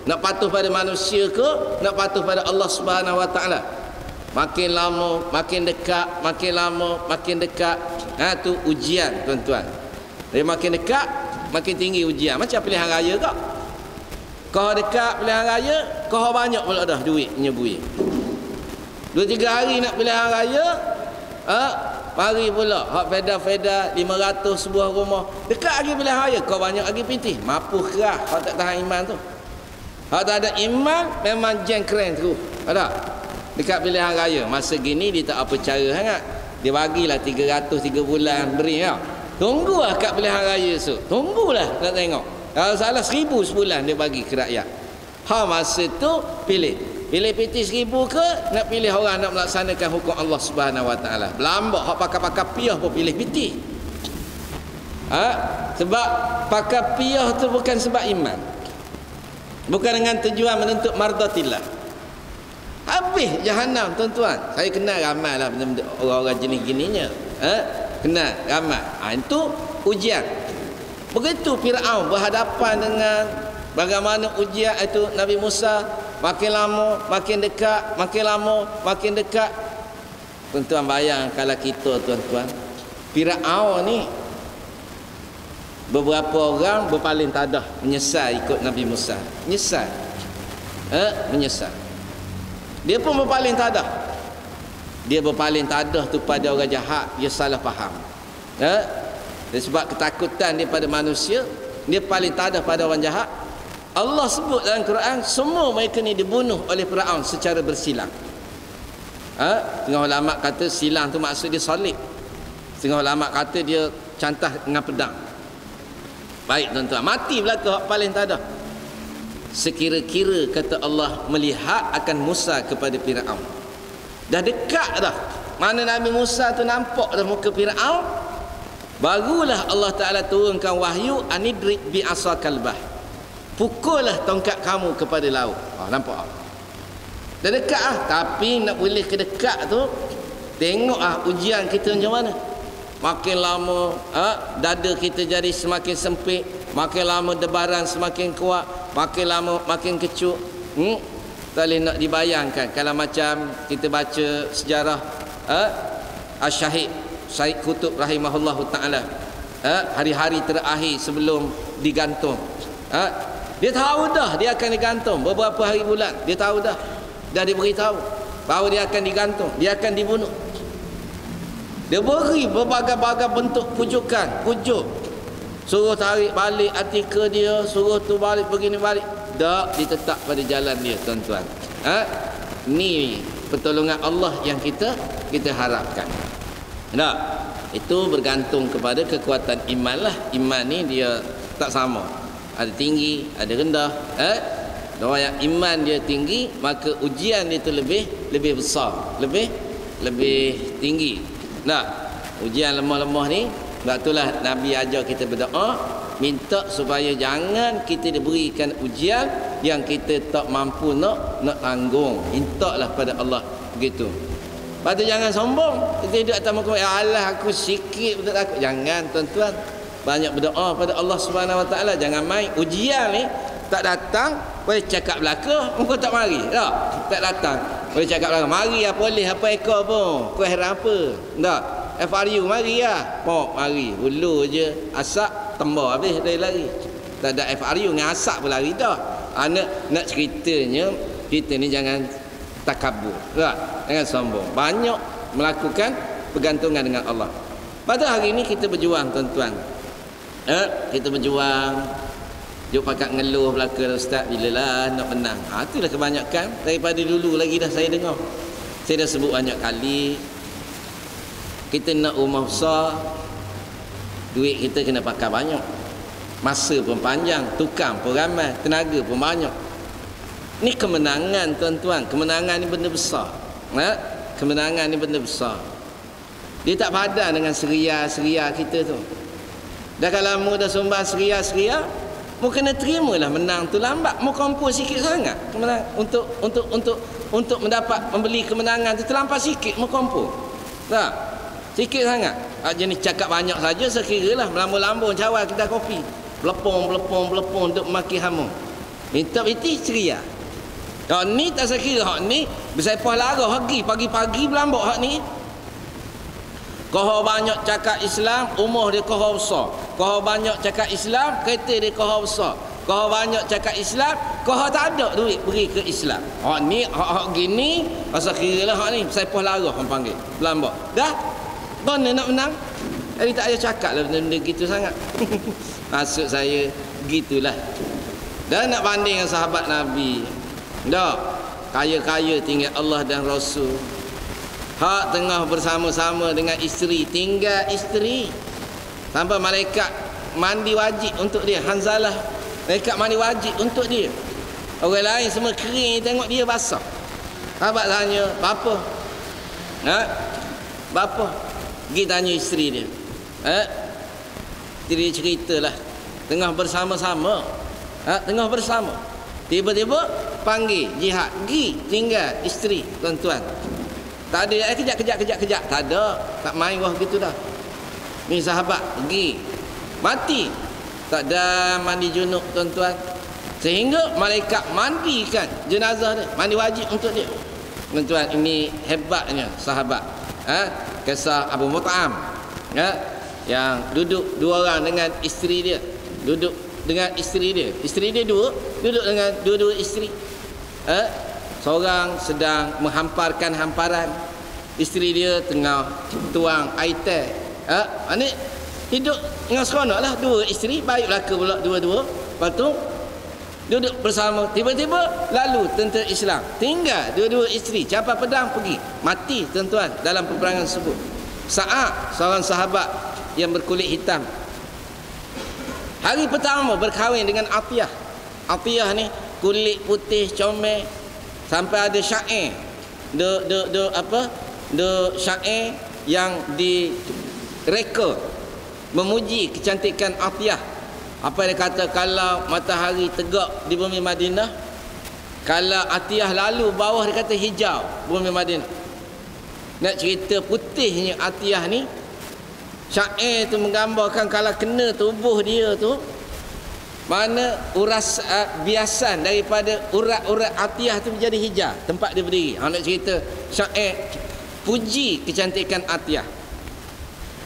S1: Nak patuh pada manusia ke nak patuh pada Allah Subhanahu Wa Ta'ala? Makin lama makin dekat, makin lama makin dekat. Tu ujian tuan-tuan. Dia makin dekat makin tinggi ujian. Macam pilihan raya kau. Kau dekat pilihan raya, kau banyak pula dah duit nyebui. 2-3 hari nak pilihan raya, mari pula hak feda-feda 500 sebuah rumah. Dekat lagi pilihan raya, kau banyak lagi pitih. Mampu kerah hak tak tahan iman tu. Hak tak ada iman memang jeng keren terus. Ada? Dekat pilihan raya masa gini dia tak apa cara sangat. Dia bagilah 300 3 bulan beri tau. Tunggulah kat pilihan raya tu. Tunggulah nak tengok. Kalau salah 1000 sebulan dia bagi ke rakyat. Masa tu pilih. Pilih PT 1000 ke nak pilih orang nak melaksanakan hukum Allah Subhanahu Wa Taala. Belambak hak pakar-pakar piyah pun pilih PT. Sebab pakar piyah tu bukan sebab iman. Bukan dengan tujuan menuntut mardatillah. Habis jahanam tuan-tuan. Saya kenal ramai lah orang-orang jenis gininya. Kenal ramai. Itu ujian. Begitu Fir'aun berhadapan dengan bagaimana ujian itu Nabi Musa, makin lama makin dekat, makin lama makin dekat. Tuan-tuan bayang kalau kita tuan-tuan, Fir'aun ni beberapa orang berpaling tadah, menyesal ikut Nabi Musa. Menyesal. Menyesal. Dia pun berpaling tadah. Dia berpaling tadah tu pada orang jahat, dia salah faham. Sebab ketakutan dia pada manusia, dia paling tadah pada orang jahat. Allah sebut dalam Quran, semua mereka ni dibunuh oleh Firaun secara bersilang. Setengah ulama kata silang tu maksud dia salib. Setengah ulama kata dia cantah dengan pedang. Baik tuan-tuan, mati belaka paling tadah. Sekira-kira kata Allah melihat akan Musa kepada Firaun. Dah dekat dah. Mana Nabi Musa tu nampak dah muka Firaun, barulah Allah Ta'ala turunkan wahyu, anidrib bi asakal bah. Pukullah tongkat kamu kepada laut. Nampak? Dah dekat ah. Tapi nak boleh ke dekat tu, tengok ujian kita macam mana. Makin lama dada kita jadi semakin sempit, makin lama debaran semakin kuat, makin lama makin kecut. Tak boleh nak dibayangkan kalau macam kita baca sejarah Asy-Syahid Said Qutb rahimahullahu taala, hari-hari terakhir sebelum digantung, dia tahu dah dia akan digantung beberapa hari bulan. Dia tahu dah diberitahu bahawa dia akan digantung, dia akan dibunuh. Dia beri berbagai-bagai bentuk pujuk, suruh tarik balik artikel dia, suruh tu balik begini balik. Tak, dia tetap pada jalan dia tuan-tuan. Ni pertolongan Allah yang kita harapkan. Tak, itu bergantung kepada kekuatan iman lah. Iman ni dia tak sama, ada tinggi, ada rendah. Orang yang iman dia tinggi, maka ujian dia tu lebih besar, lebih tinggi. Nah, ujian lemah-lemah ni, sebab itulah Nabi ajar kita berdoa, minta supaya jangan kita diberikan ujian yang kita tak mampu nak tanggung. Mintalah pada Allah begitu. Lepas tu jangan sombong. Kita hidup atas muka, ya Allah aku sikit betul takut. Jangan tuan-tuan. Banyak berdoa pada Allah Subhanahu Wa Taala. Jangan main ujian ni tak datang, boleh cakap belaka, muka tak mari. Tak datang. Boleh cakap belaka, mari apa boleh apa ekor pun. Kau heran apa? Tak. FRU mari lah. Mari. Hulu je asap tembak habis dari lari. Tak ada FRU dengan asap pun lari dah. Nak ceritanya kita ni jangan takabur. Tak? Jangan sombong. Banyak melakukan pergantungan dengan Allah. Pada hari ini kita berjuang tuan-tuan. Kita berjuang. Jom pakat ngeluh belaka ustaz, bilalah nak menang. Itulah kebanyakan daripada dulu lagi dah saya dengar. Saya dah sebut banyak kali, kita nak rumah besar, duit kita kena pakai banyak, masa pun panjang, tukang pun ramai, tenaga pun banyak. Ni kemenangan tuan-tuan. Kemenangan ni benda besar. Kemenangan ni benda besar. Dia tak padan dengan seria-seria kita tu. Dah kalau mu dah sumbang seria-seria, mu kena terimalah menang tu lambat. Mu kompos sikit sangat kemenangan untuk mendapat membeli kemenangan tu terlampau sikit mu kompos. Tak? Sikit sangat. Jenis cakap banyak saja sekiralah melambung-lambung cawal kita kopi. Belepong duk maki hamu. Minta biti ceria. Hak ni tak sekira, hak ni bersepah lara hagi pagi-pagi berlambak hak ni. Kau banyak cakap Islam, umur dia kau besar. Kau banyak cakap Islam, kereta dia kau besar. Kau banyak cakap Islam, kau tak ada duit beri ke Islam. Hak ni, hak gini, pasal kira lah hak ni, sepah larah orang panggil. Belambak. Dah? Mana nak menang? Jadi tak payah cakap lah benda-benda gitu sangat. Maksud saya, gitulah. Dan nak banding dengan sahabat Nabi. Tak. Kaya-kaya tinggal Allah dan Rasul. Hak tengah bersama-sama dengan isteri, tinggal isteri. Sampai malaikat mandi wajib untuk dia. Hanzalah, malaikat mandi wajib untuk dia. Orang lain semua kering, tengok dia basah. Sahabat tanya, bapa? Bapa? Pergi tanya isteri dia. Dia ceritalah. Tengah bersama-sama. Tengah bersama. Tiba-tiba panggil jihad. Pergi tinggal isteri, tuan-tuan. Tak ada kejap. Tak ada. Tak main wah gitu dah. Ni sahabat pergi. Mati. Tak ada mandi junub, tuan-tuan. Sehingga malaikat mandikan jenazah dia. Mandi wajib untuk dia. Tuan-tuan, ini hebatnya sahabat. Kisah Abu Mut'am. Yang duduk dua orang dengan isteri dia. Duduk dengan isteri dia. Isteri dia dua. Duduk dengan dua-dua isteri. Seorang sedang menghamparkan hamparan. Isteri dia tengah tuang air teh. Ini hidup dengan seronok lah. Dua isteri, baik belaka pula dua-dua. Lepas tu duduk bersama. Tiba-tiba lalu tentera Islam. Tinggal dua-dua isteri. Capai pedang pergi. Mati tuan-tuan dalam peperangan tersebut. Sa'ad, seorang sahabat yang berkulit hitam. Hari pertama berkahwin dengan Atiyah. Atiyah ni kulit putih comel. Sampai ada syair. Syair yang direka memuji kecantikan Atiyah. Apa dia kata, kalau matahari tegak di bumi Madinah, kalau Atiyah lalu bawah dia kata hijau bumi Madinah. Nak cerita putihnya Atiyah ni, syair tu menggambarkan kalau kena tubuh dia tu, mana uras biasan daripada urat-urat Atiyah tu menjadi hijau tempat dia berdiri. Nak cerita syair puji kecantikan Atiyah.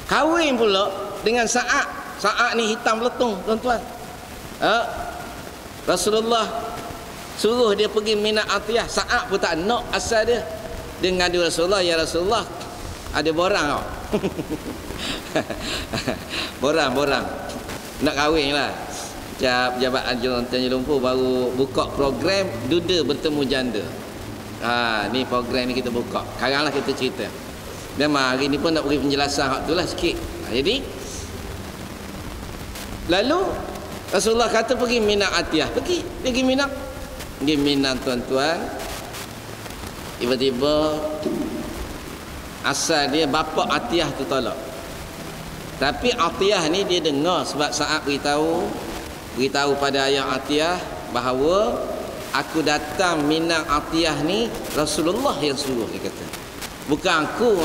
S1: Kahwin pula dengan Sa'ad. Sa'ad ni hitam letung, tuan-tuan. Rasulullah suruh dia pergi minat Atiyah. Sa'ad pun tak nak asal dia. Dia ngadu Rasulullah, ya Rasulullah, ada borang tau. Borang. Nak kahwin lah. Pejabat Anjuran Tanjung Lumpur baru buka program duda bertemu janda. Ni program ni kita buka. Sekarang lah kita cerita. Memang hari ni pun nak beri penjelasan hak tu lah sikit. Jadi lalu Rasulullah kata pergi minat Atiyah. Pergi minat. Pergi minat, tuan-tuan. Tiba-tiba asal dia bapa Atiyah tu tolak. Tapi Atiyah ni dia dengar sebab Sa'ad beritahu pada ayah Atiyah bahawa aku datang minang Atiyah ni Rasulullah yang suruh, dia kata. Bukan aku.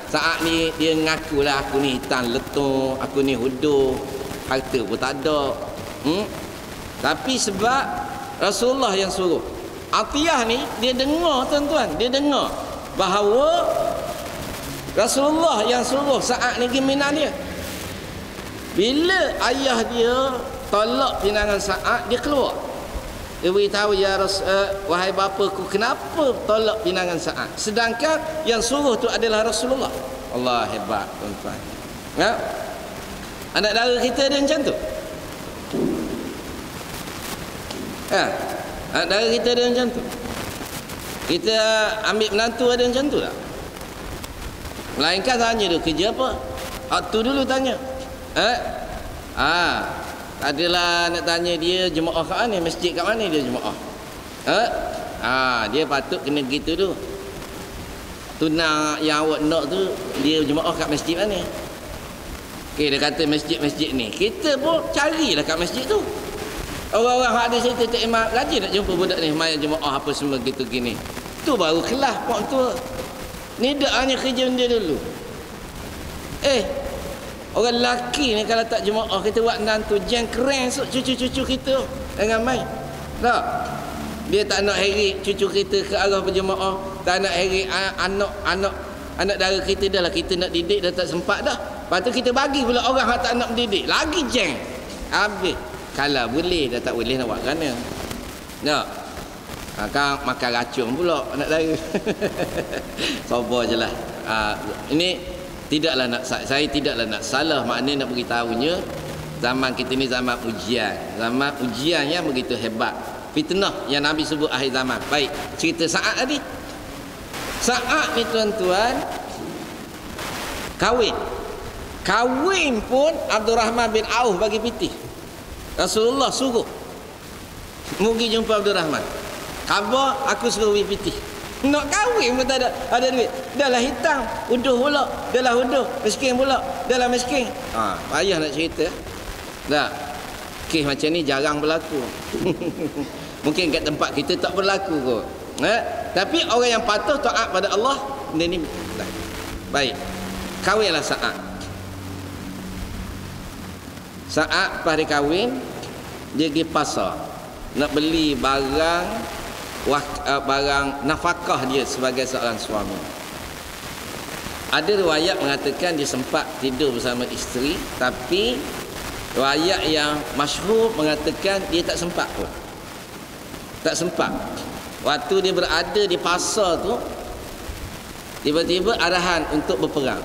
S1: Saat ni dia mengakulah aku ni hitam letung, aku ni huduh, harta pun tak ada. Tapi sebab Rasulullah yang suruh. Atiyah ni dia dengar, tuan-tuan, dia dengar bahawa Rasulullah yang suruh Sa'ad ni pergi minang dia. Bila ayah dia tolak pinangan Sa'ad, dia keluar. Dia beritahu, ya wahai bapaku, kenapa tolak pinangan Sa'ad? Sedangkan yang suruh tu adalah Rasulullah. Allah hebat, tuan-tuan. Anak dara kita ada macam tu. Anak dara kita ada macam tu. Kita ambil menantu ada macam tu tak? Melainkan tanya dia kerja apa. Waktu dulu tanya. Adalah nak tanya dia jemaah kat mana, masjid kat mana dia jemaah. Dia patut kena gitu tu. Tunang yang awak nak tu dia jemaah kat masjid mana. Okey, dia kata masjid-masjid ni. Kita pun carilah kat masjid tu. Orang-orang hak ada cerita tak imam rajin nak jumpa budak ni main jemaah apa semua gitu gini. Tu baru kelas pak tu. Ni dak hanya kerja dia dulu. Orang lelaki ni kalau tak jemaah kita buat nantu jeng keren cucu-cucu kita dengan main. Tak. Dia tak nak heret cucu kita ke arah berjemaah, tak nak heret anak dara kita dah lah kita nak didik dah tak sempat dah. Lepas tu kita bagi pula orang yang tak nak mendidik. Lagi jeng. Habis. Kalau boleh, dah tak boleh nak buat kerana. Tak? Kan makan racun pula anak saya. Sabar je lah. Ini tidaklah nak, saya tidaklah nak salah, maknanya nak beritahunya zaman kita ni zaman ujian. Zaman ujian yang begitu hebat. Fitnah yang Nabi sebut akhir zaman. Baik, cerita Sa'ad tadi. Sa'ad ni tuan-tuan kahwin pun Abdurrahman bin Auf bagi pitih. Rasulullah suruh pergi jumpa Abdurrahman. Khabar aku suruh pergi pitih. Nak kahwin pun tak ada duit. Dah lah hitam, uduh pula. Dah lah uduh, miskin pula. Dah lah miskin. Payah nak cerita. Tak. Kes macam ni jarang berlaku. Mungkin kat tempat kita tak berlaku kot. Tapi orang yang patuh taat pada Allah, dia ni baik. Kahwinlah Sa'ad pas dia kahwin, dia pergi pasar nak beli barang nafkah dia sebagai seorang suami. Ada riwayat mengatakan dia sempat tidur bersama isteri, tapi riwayat yang masyhur mengatakan dia tak sempat pun. Tak sempat. Waktu dia berada di pasar tu, tiba-tiba arahan untuk berperang.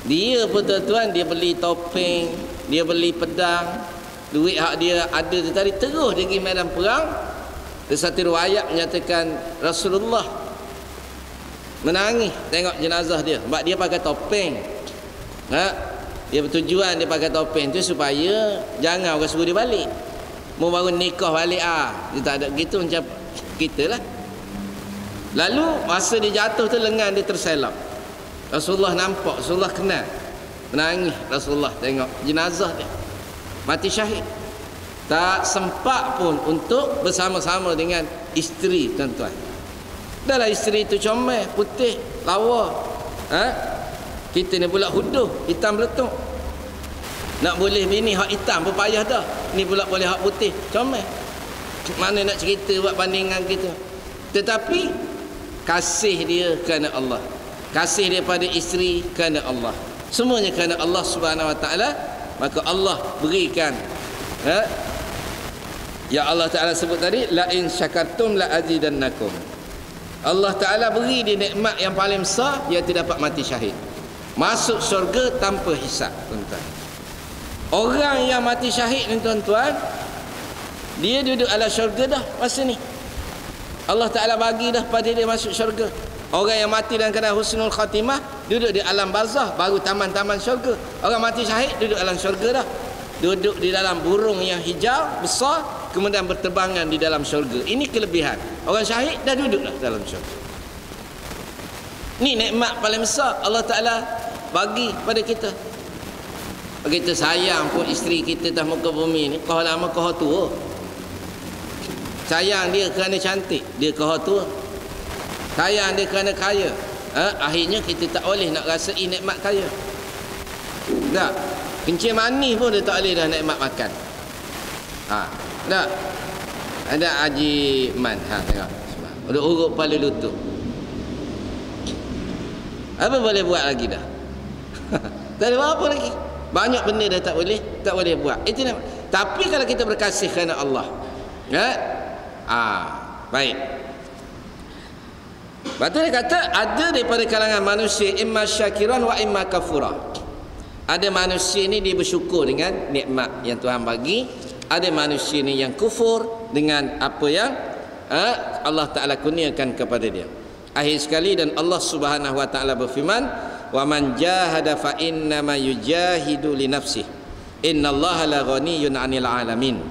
S1: Dia pun tuan-tuan, dia beli topeng, dia beli pedang, duit hak dia ada tu tadi, terus dia pergi medan perang. Satu riwayat menyatakan Rasulullah menangis tengok jenazah dia, sebab dia pakai topeng. Dia bertujuan dia pakai topeng tu supaya jangan orang suruh dia balik. Mau baru nikah balik dia tak ada gitu macam kita lah. Lalu masa dia jatuh tu lengan dia terselap. Rasulullah nampak, Rasulullah kenal. Menangis Rasulullah tengok jenazah dia mati syahid. Tak sempat pun untuk bersama-sama dengan isteri tuan-tuan. Dahlah isteri tu comel, putih, lawa. Kita ni pula huduh, hitam beletuk. Nak boleh bini hak hitam pun payah dah. Ni pula boleh hak putih, comel. Mana nak cerita buat bandingan kita. Tetapi kasih dia kerana Allah, kasih dia pada isteri kerana Allah, semuanya kerana Allah Subhanahu Wa Taala. Maka Allah berikan, ya Allah Taala sebut tadi, la in syakartum la azidannakum. Allah Taala beri dia nikmat yang paling besar, iaitu dapat mati syahid, masuk syurga tanpa hisab tuan-tuan. Orang yang mati syahid ni tuan-tuan, dia duduk ala syurga dah masa ni. Allah Ta'ala bagi dah pada dia masuk syurga. Orang yang mati dalam keadaan husnul khatimah duduk di alam barzah, baru taman-taman syurga. Orang mati syahid duduk alam syurga dah, duduk di dalam burung yang hijau besar, kemudian berterbangan di dalam syurga. Ini kelebihan. Orang syahid dah duduk dah dalam syurga. Ni nikmat paling besar Allah Ta'ala bagi pada kita. Kita sayang pun isteri kita dah muka bumi ni, kau lama kau tua. Sayang dia kerana cantik, dia kau tua. Sayang dia kerana kaya, akhirnya kita tak boleh nak rasai nikmat kaya. Tak. Kencing manis pun dia tak boleh dah nikmat makan. Tak. Ada Haji Man, tengok. Udah urut kepala lutut. Apa boleh buat lagi dah? Tak ada apa lagi. Banyak benda dah tak boleh buat. Itu nama. Tapi kalau kita berkasih kerana Allah, baik. Lepas tu dia kata, ada daripada kalangan manusia imma syakiran wa imma kafura. Ada manusia ni dia bersyukur dengan nikmat yang Tuhan bagi. Ada manusia ni yang kufur dengan apa yang Allah Ta'ala kurniakan kepada dia. Akhir sekali, dan Allah Subhanahu Wa Ta'ala berfirman, wa man jahada fa innama yujahidu li nafsihi innallaha la ghaniyyun 'anil 'alamin.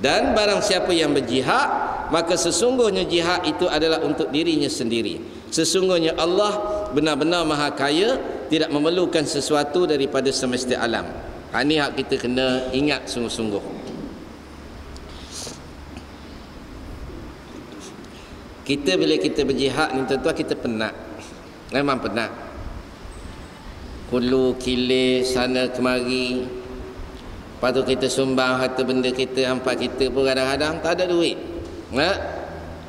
S1: Dan barang siapa yang berjihad, maka sesungguhnya jihad itu adalah untuk dirinya sendiri. Sesungguhnya Allah benar-benar maha kaya, tidak memerlukan sesuatu daripada semesta alam. Ini hak kita kena ingat sungguh-sungguh. Kita bila kita berjihad ni tuan-tuan, kita penat. Memang penat. Hulu kilir sana kemari. Lepas tu kita sumbang harta benda kita, hampa kita pun kadang-kadang tak ada duit.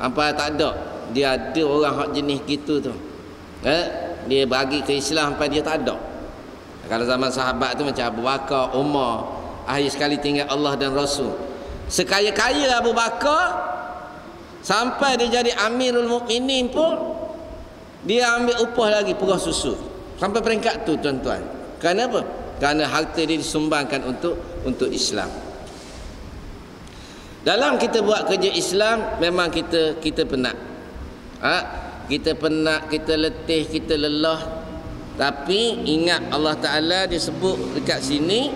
S1: Hampa tak ada. Dia ada orang hak jenis gitu tu. Dia bagi ke Islam, hampa dia tak ada. Kalau zaman sahabat tu macam Abu Bakar, Umar, akhir sekali tinggal Allah dan Rasul. Sekaya-kaya Abu Bakar, sampai dia jadi Amirul Mukminin pun dia ambil upah lagi perah susu. Sampai peringkat tu tuan-tuan. Kerana apa? Kerana harta dia disumbangkan untuk Islam. Dalam kita buat kerja Islam, memang kita penat. Kita penat, kita letih, kita lelah. Tapi ingat Allah Ta'ala disebut dekat sini,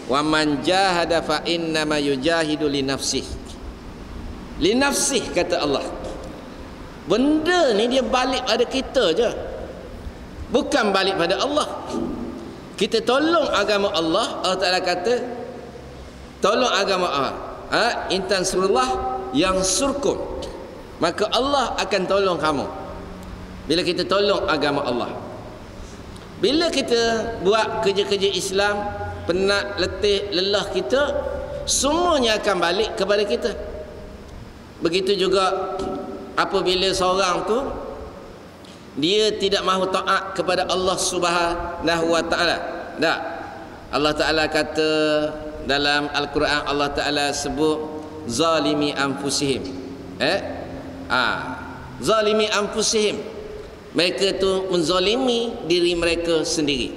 S1: wa man jahada fa innama yujahidu li nafsihi. Li nafsihi kata Allah. Benda ni dia balik pada kita je. Bukan balik pada Allah. Kita tolong agama Allah, Allah Ta'ala kata tolong agama Allah. Intan surullah yang surkum, maka Allah akan tolong kamu. Bila kita tolong agama Allah. Bila kita buat kerja-kerja Islam, penat, letih, lelah kita, semuanya akan balik kepada kita. Begitu juga apabila seorang tu dia tidak mahu taat kepada Allah Subhanahu wa taala. Tak. Allah Taala kata dalam Al-Quran, Allah Taala sebut zalimi anfusihim. Zalimi anfusihim. Mereka tu menzalimi diri mereka sendiri.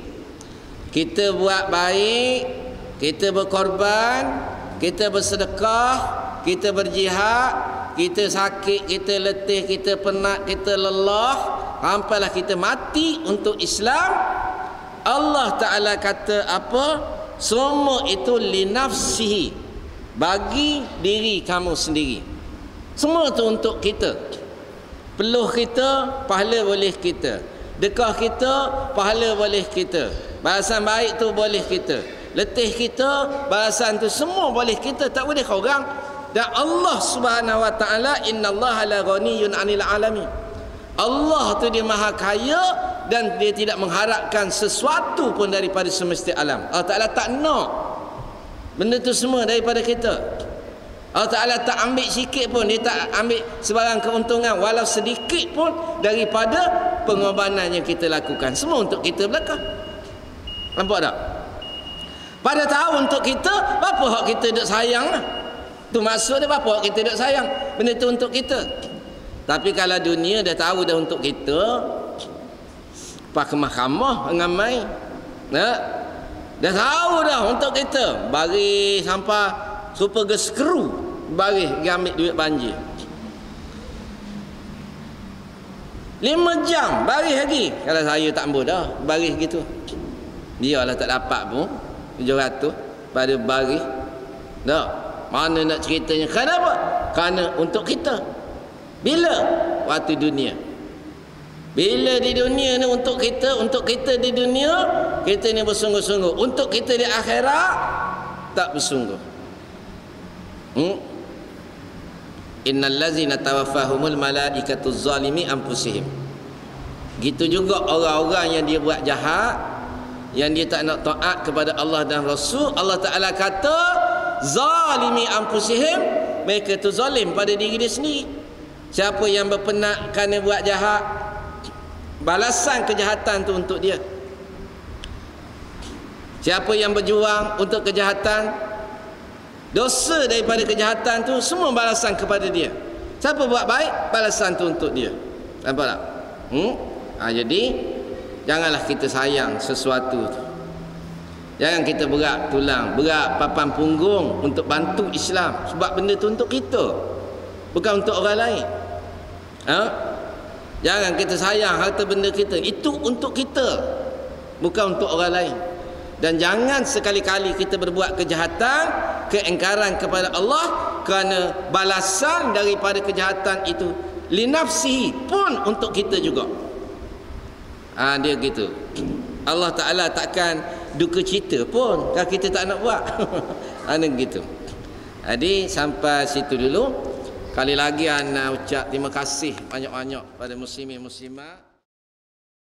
S1: Kita buat baik, kita berkorban, kita bersedekah, kita berjihad, kita sakit, kita letih, kita penat, kita lelah, sampailah kita mati untuk Islam. Allah Ta'ala kata apa? Semua itu linafsihi, bagi diri kamu sendiri. Semua itu untuk kita. Peluh kita, pahala boleh kita. Dekah kita, pahala boleh kita. Balasan baik tu boleh kita. Letih kita, balasan tu semua boleh kita. Tak boleh kau orang. Dan Allah Subhanahu wa taala, innallaha la ghaniyun 'anil 'alamin. Allah tu dia maha kaya dan dia tidak mengharapkan sesuatu pun daripada semesta alam. Allah Taala tak nak benda tu semua daripada kita. Allah Ta'ala tak ambil sikit pun, dia tak ambil sebarang keuntungan walau sedikit pun daripada pengorbanan yang kita lakukan. Semua untuk kita belakang. Nampak tak? Pada tahu untuk kita, apa hak kita duk sayang lah. Tu maksud dia, apa hak kita duk sayang. Benda tu untuk kita. Tapi kalau dunia dah tahu dah untuk kita, pak ke mahkamah dengan mai, dah tahu dah untuk kita, bagi sampai super skru, bagi ambil duit banjir 5 jam bagi lagi. Kalau saya tak ambil dah bagi gitu, biarlah tak dapat pun 700 pada bagi dah. Mana nak ceritanya? Kenapa? Kerana untuk kita. Bila? Waktu dunia. Bila di dunia ni untuk kita di dunia, kita ni bersungguh-sungguh. Untuk kita di akhirat, tak bersungguh. Innal ladzina tawaffahumul malaikatu zalimi anfusihim. Gitu juga orang-orang yang dia buat jahat, yang dia tak nak taat kepada Allah dan Rasul, Allah Ta'ala kata zalimi anfusihim, mereka tu zalim pada diri dia sendiri. Siapa yang berpenat kerana buat jahat, balasan kejahatan tu untuk dia. Siapa yang berjuang untuk kejahatan, dosa daripada kejahatan tu semua balasan kepada dia. Siapa buat baik, balasan tu untuk dia. Nampak tak? Jadi janganlah kita sayang sesuatu tu. Jangan kita berat tulang, berat papan punggung untuk bantu Islam. Sebab benda tu untuk kita, bukan untuk orang lain. Jangan kita sayang harta benda kita. Itu untuk kita, bukan untuk orang lain. Dan jangan sekali-kali kita berbuat kejahatan, keingkaran kepada Allah, kerana balasan daripada kejahatan itu linafsihi, pun untuk kita juga. Dia gitu. Allah Ta'ala takkan duka cita pun kalau kita tak nak buat. Gitu. Jadi sampai situ dulu. Kali lagi ana ucap terima kasih banyak-banyak pada muslimin muslimat.